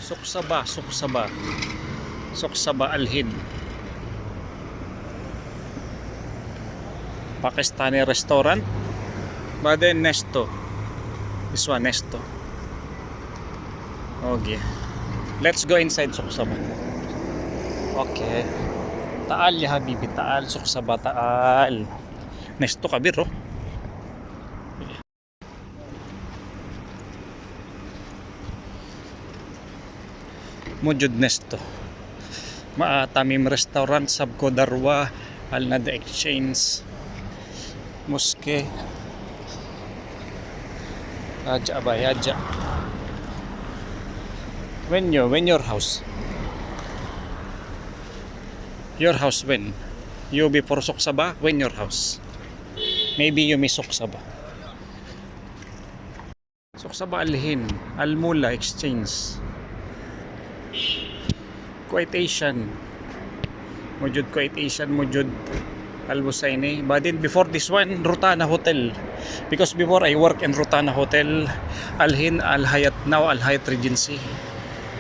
Suksaba Al-Hind, Pakistani restaurant. But then Nesto, this one Nesto. Okay, let's go inside Suksaba. Okay, Taal ya habibi, Taal Suksaba, Taal Nesto kabir oh. Mujud Nesto, Tamim Restaurant, Sabko Darwa, Al Nada Exchange, Mosque, Aja Abay, Aja. When your house? Your house when? You before Suksaba? When your house? Maybe you miss Suksaba. Suksaba Al-Hind, Al-Mula Exchange, Kuwait Asian, Mujud Kuwait Asian, Mujud Al-Busaini. But then before this one, Rutana Hotel. Because before I work in Rutana Hotel, Al-Hind, Al-Hayat, now Al-Hayat Regency.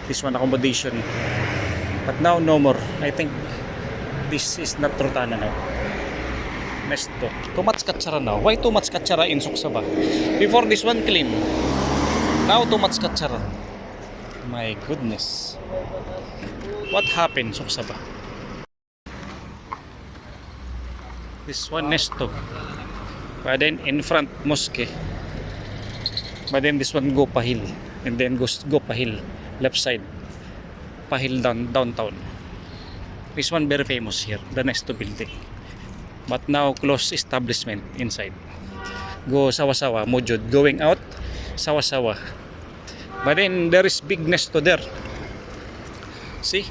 This one accommodation. But now no more. I think this is not Rutana now. Nesto. Too much katsara now. Why too much katsara in Suksaba? Before this one clean. Now too much katsara. My goodness. What happened Suksaba? This one Nesto. But then in front Mosque. But then this one go Pahil. And then go Pahil. Left side. Pahil downtown. This one very famous here. The Nesto building. But now closed establishment inside. Go Sawa-Sawa. Mujud. Going out Sawa-Sawa. But then there is big Nesto there. See?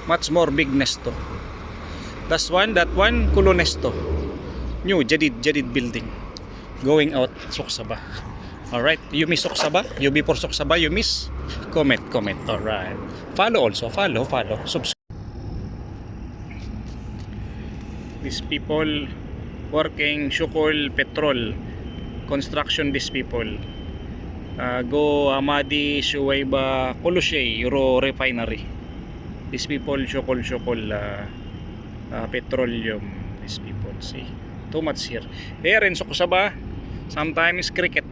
Much more big Nesto. That one Kulo Nesto. New Jadid building. Going out Suksaba. Alright, you miss Suksaba? You before Suksaba, you miss? Comment. Alright. Follow also. Follow. Subscribe. These people working Shukol Petrol Construction, these people. Go Amadi, Shuwaiba, Kulushay, Euro Refinery. These people Shukol petroleum. These people, see, too much here. Here in Suksaba, sometimes cricket